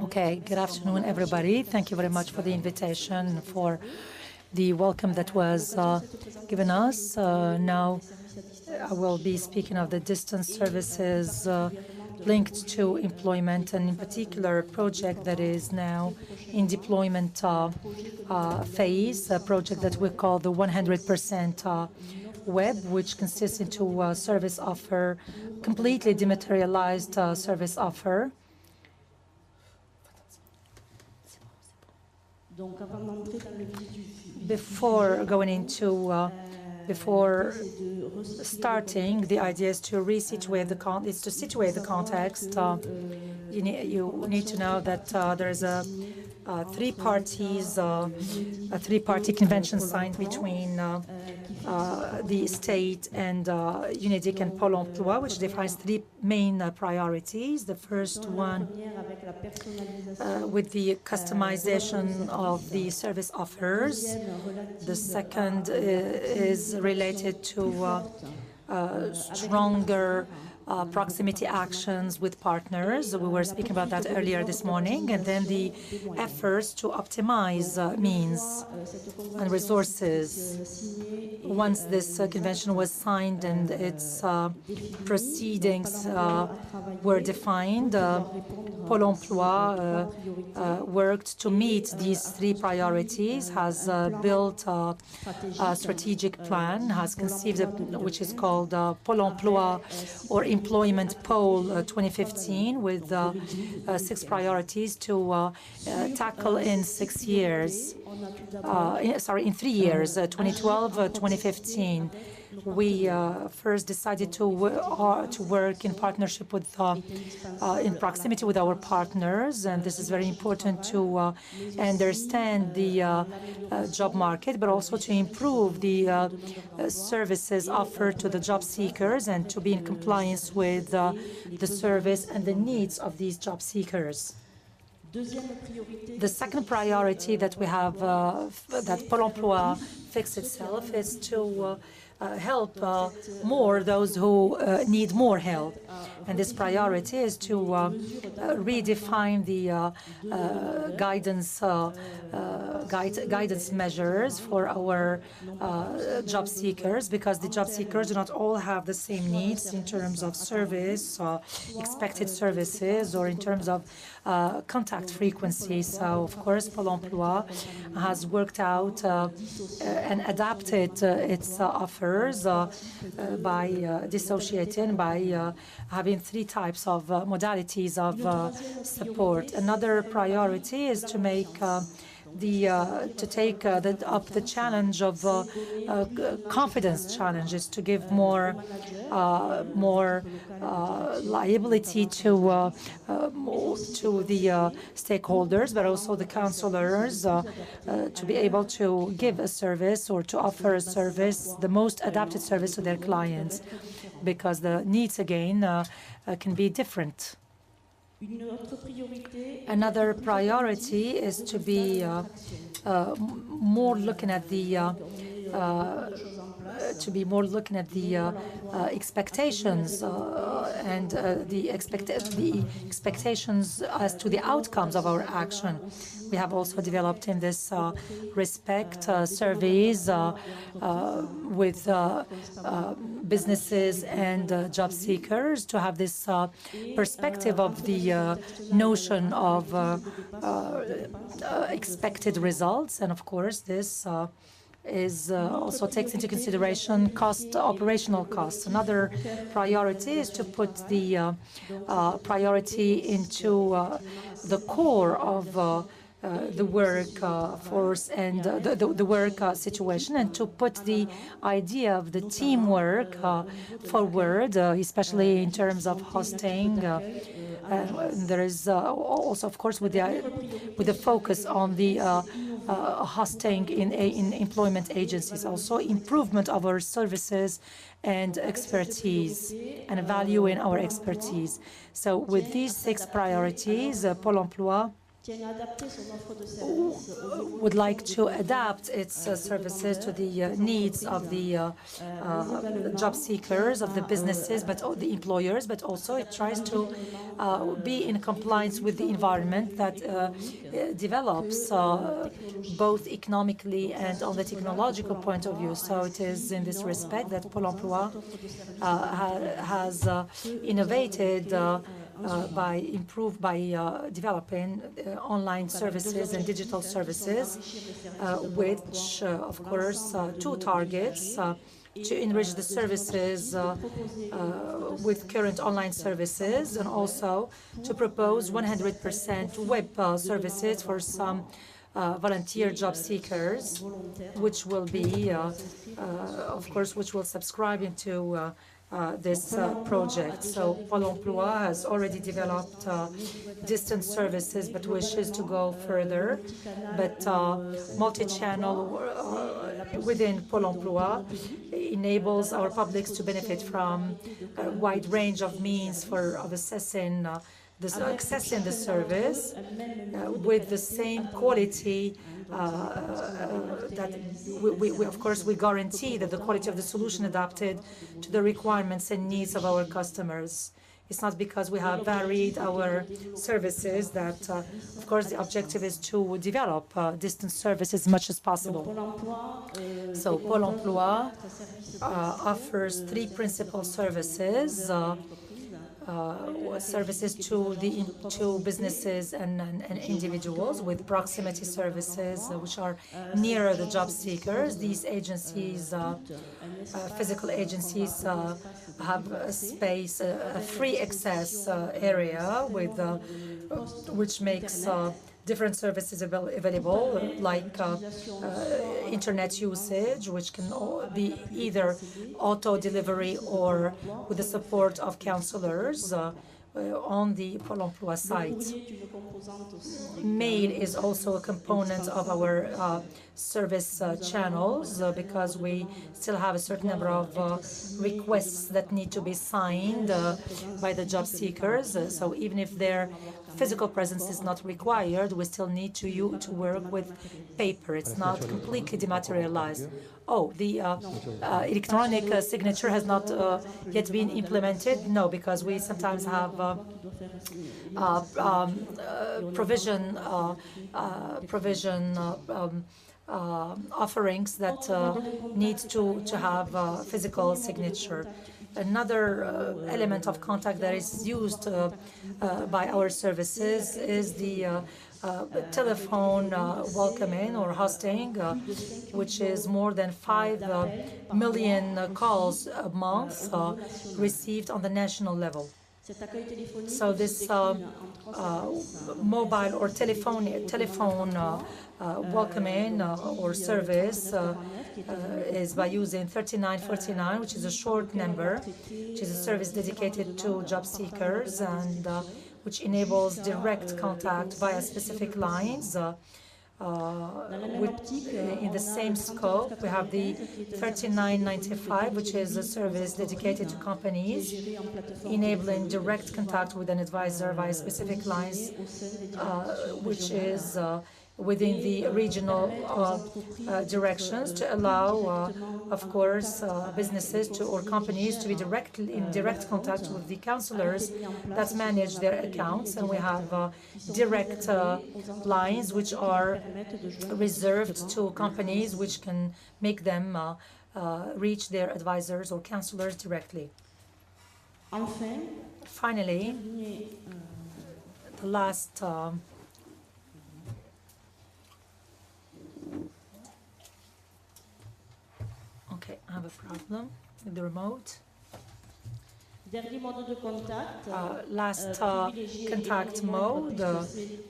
Okay, good afternoon, everybody. Thank you very much for the invitation, for the welcome that was given us. Now, I will be speaking of the distance services linked to employment, and in particular, a project that is now in deployment phase, a project that we call the 100% web, which consists into a service offer, completely dematerialized service offer. Before going into, before starting, the idea is to resituate the situate the context. You need to know that there is a three-party convention signed between the state and UNEDIC and Pôle emploi, which defines three main priorities. The first one with the customization of the service offers. The second is related to stronger proximity actions with partners. We were speaking about that earlier this morning. And then the efforts to optimize means and resources. Once this convention was signed and its proceedings were defined, Pôle emploi worked to meet these three priorities, has built a strategic plan, has conceived which is called Pôle emploi or Employment Pole 2015, with 6 priorities to tackle in 6 years. In 3 years, 2012, 2015. We first decided to work in partnership with, in proximity with our partners, and this is very important to understand the job market, but also to improve the services offered to the job seekers and to be in compliance with the service and the needs of these job seekers. The second priority that we have, that Pôle emploi fixed itself, is to help more those who need more help. And this priority is to redefine the guidance measures for our job seekers, because the job seekers do not all have the same needs in terms of service, expected services, or in terms of contact frequency. So, of course, Pôle emploi has worked out and adapted its offers by dissociating, by having 3 types of modalities of support. Another priority is to make to take up the challenge of confidence challenges, to give more liability to the stakeholders, but also the counselors, to be able to give a service or to offer a service, the most adapted service to their clients, because the needs again can be different. Another priority is to be more looking at the expectations and the expectations as to the outcomes of our action. We have also developed in this respect surveys with businesses and job seekers to have this perspective of the notion of expected results. And of course, this also takes into consideration operational costs. Another priority is to put the priority into the core of the workforce and the work situation, and to put the idea of the teamwork forward, especially in terms of hosting. There is also, of course, with the focus on the hosting in employment agencies, also improvement of our services and expertise, and valuing our expertise. So with these 6 priorities, Pôle emploi would like to adapt its services to the needs of the job seekers, of the businesses, but the employers, but also it tries to be in compliance with the environment that develops both economically and on the technological point of view. So it is in this respect that Pôle emploi has innovated by developing online services and digital services, which, of course, two targets. To enrich the services with current online services, and also to propose 100% web services for some volunteer job seekers, which will be, of course, which will subscribe into this project. So Pôle emploi has already developed distance services, but wishes to go further. But multi-channel within Pôle emploi enables our publics to benefit from a wide range of means of accessing the service with the same quality that of course, we guarantee that the quality of the solution adapted to the requirements and needs of our customers. It's not because we have varied our services that, of course, the objective is to develop distance services as much as possible. So Pôle emploi offers three principal services. Services to businesses and individuals, with proximity services which are nearer the job seekers. These agencies, physical agencies, have a space, a free access area which makes different services available, like internet usage, which can be either auto delivery or with the support of counselors on the Pôle emploi site. Mail is also a component of our service channels because we still have a certain number of requests that need to be signed by the job seekers. So even if their physical presence is not required, we still need to work with paper. It's not completely dematerialized. Oh, the electronic signature has not yet been implemented? No, because we sometimes have provision offerings that need to have physical signature. Another element of contact that is used by our services is the telephone welcoming or hosting, which is more than 5 million calls a month received on the national level. So this mobile or telephone welcoming or service is by using 3949, which is a short number, which is a service dedicated to job seekers and which enables direct contact via specific lines. In the same scope, we have the 3995, which is a service dedicated to companies, enabling direct contact with an advisor via specific lines, which is within the regional directions to allow, of course, businesses or companies to be in direct contact with the counselors that manage their accounts. And we have direct lines which are reserved to companies, which can make them reach their advisors or counselors directly. Finally, the last okay, I have a problem with the remote. Last contact mode,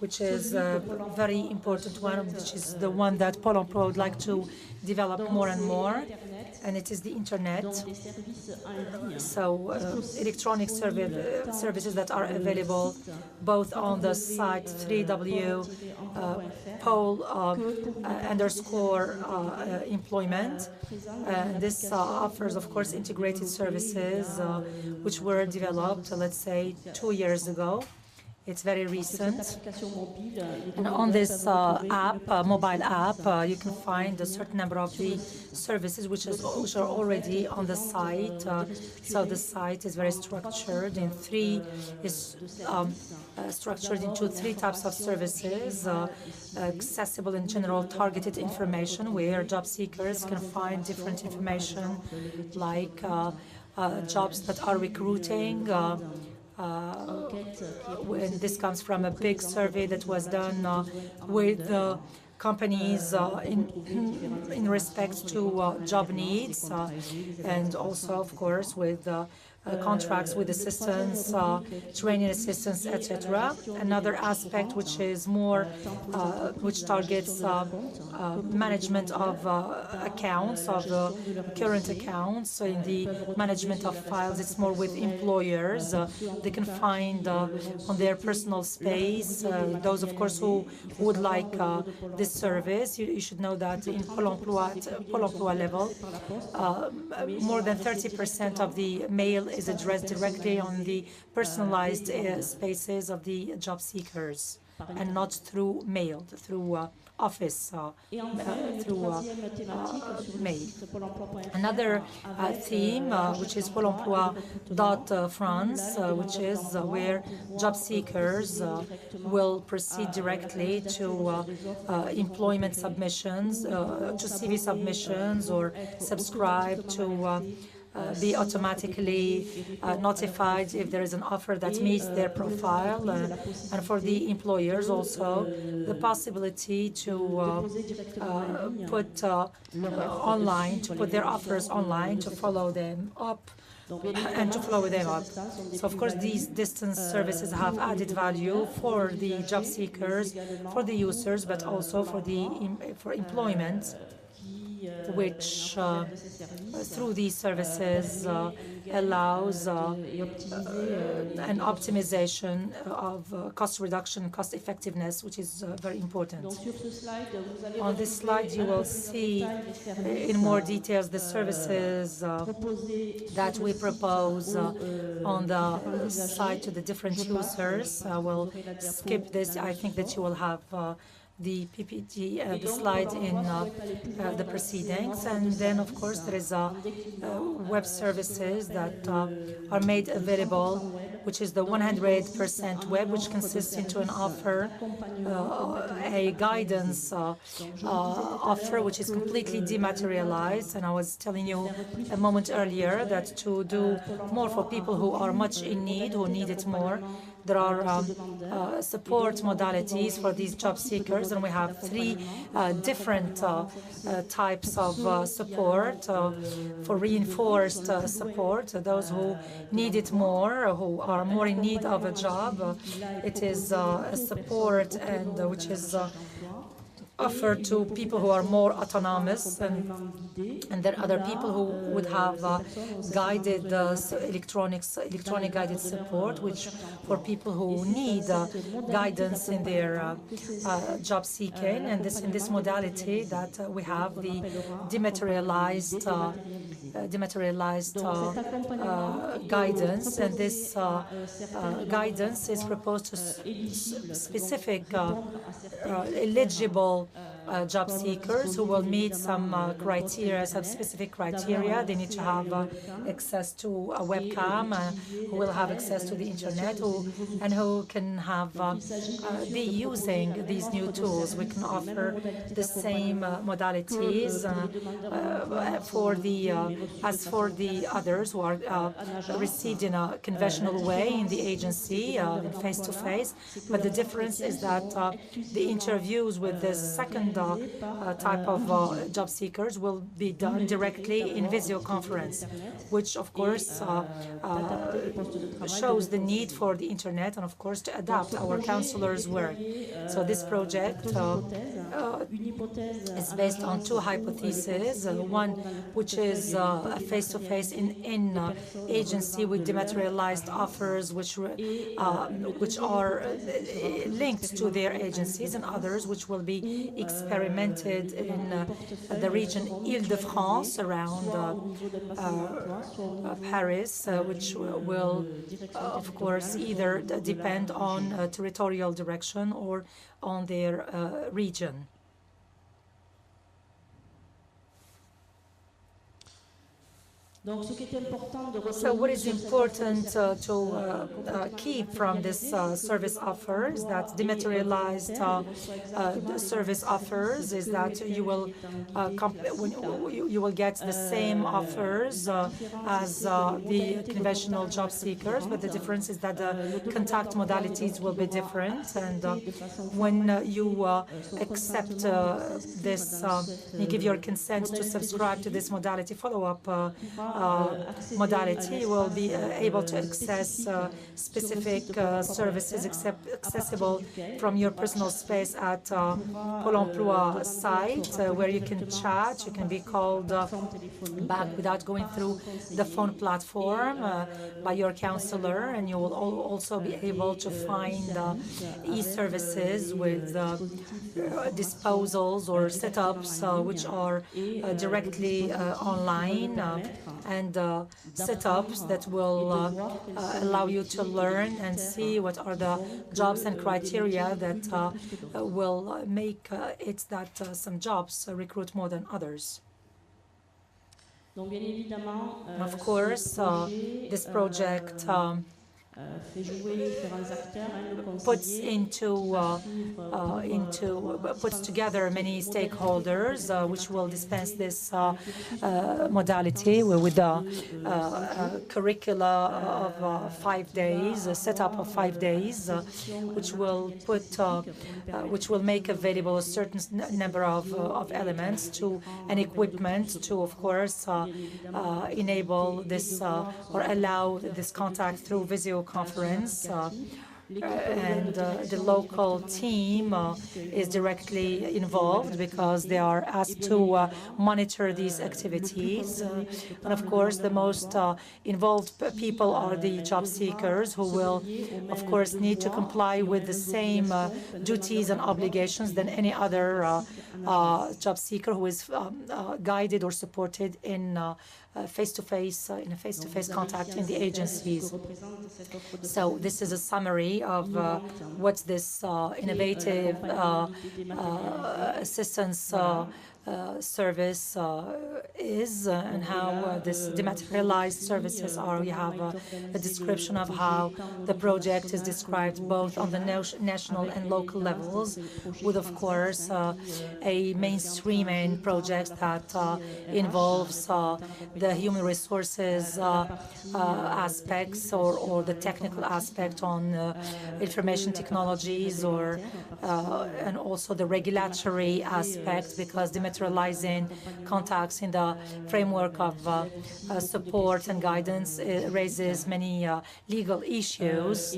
which is a very important one, which is the one that Pôle emploi would like to develop more and more, and it is the internet. So electronic services that are available both on the site www.pole_employment. This offers, of course, integrated services which were developed, let's say, 2 years ago. It's very recent. And on this mobile app, you can find a certain number of the services which are already on the site. So the site is very structured in structured into three types of services: accessible and general targeted information, where job seekers can find different information like jobs that are recruiting. And this comes from a big survey that was done with companies in respect to job needs, and also, of course, with contracts with assistants, training assistants, etc. Another aspect which is more, which targets management of accounts, of current accounts. So in the management of files, it's more with employers. They can find on their personal space, those, of course, who would like this service. You should know that in Pôle emploi level, more than 30% of the mail is addressed directly on the personalized spaces of the job seekers, and not through mail, through office, through mail. Another theme, which is Pôle emploi.France, which is where job seekers will proceed directly to employment submissions, to CV submissions, or subscribe to be automatically notified if there is an offer that meets their profile, and for the employers also the possibility to put their offers online, to follow them up and to follow them up. So of course these distance services have added value for the job seekers, for the users, but also for employment, which through these services allows an optimization of cost reduction, cost effectiveness, which is very important. On this slide you will see in more details the services that we propose on the site to the different users. I will skip this. I think that you will have the PPT, the slide in the proceedings. And then, of course, there is web services that are made available, which is the 100% web, which consists into an offer, a guidance offer, which is completely dematerialized. And I was telling you a moment earlier that to do more for people who are much in need, who need it more, there are support modalities for these job seekers, and we have three different types of support. For reinforced support, those who need it more, who are more in need of a job, it is a support and which is offered to people who are more autonomous, and there are other people who would have guided electronic guided support, which for people who need guidance in their job seeking. And in this modality that we have the dematerialized guidance, and this guidance is proposed to specific eligible job seekers who will meet some criteria, some specific criteria. They need to have access to a webcam, who will have access to the internet, and who can have be using these new tools. We can offer the same modalities as for the others who are received in a conventional way in the agency, face-to-face. But the difference is that the interviews with this second type of job seekers will be done directly in video conference, which of course shows the need for the internet and of course to adapt our counselors' work. So this project is based on two hypotheses. One, which is a face-to-face in agency with dematerialized offers, which are linked to their agencies, and others which will be experimented in the region Île-de-France around Paris, which will, of course, either depend on territorial direction or on their region. So what is important to keep from this service offer is that dematerialized service offers is that you will you will get the same offers as the conventional job seekers, but the difference is that the contact modalities will be different. And when you accept this, you give your consent to subscribe to this modality follow-up modality, you will be able to access specific services accessible from your personal space at Pôle emploi site, where you can chat, you can be called back without going through the phone platform by your counselor, and you will also be able to find e-services with disposals or setups which are directly online, and setups that will allow you to learn and see what are the jobs and criteria that will make it that some jobs recruit more than others. Of course, this project puts together many stakeholders, which will dispense this modality with a curricula of 5 days, a setup of 5 days, which will make available a certain number of elements to and equipment to, of course, enable this or allow this contact through video conference, and the local team is directly involved because they are asked to monitor these activities. And of course, the most involved people are the job seekers, who will, of course, need to comply with the same duties and obligations than any other job seeker who is guided or supported in face-to-face contact in the agencies. So this is a summary of what this innovative assistance service is, and how this dematerialized services are. We have a description of how the project is described both on the national and local levels, with, of course, a mainstreaming project that involves the human resources aspects or the technical aspect on information technologies, or and also the regulatory aspect, because dematerializing contacts in the framework of support and guidance raises many legal issues,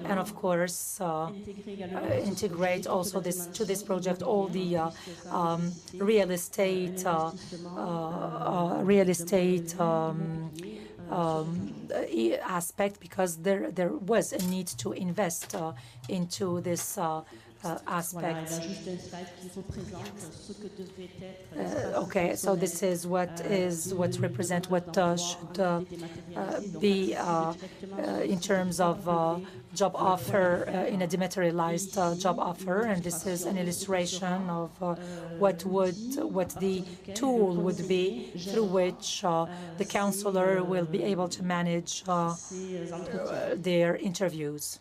and of course integrate also to this project all the real estate aspect, because there was a need to invest into this aspect. Okay, so this is what represent what should be in terms of job offer in a dematerialized job offer, and this is an illustration of what the tool would be through which the counselor will be able to manage their interviews.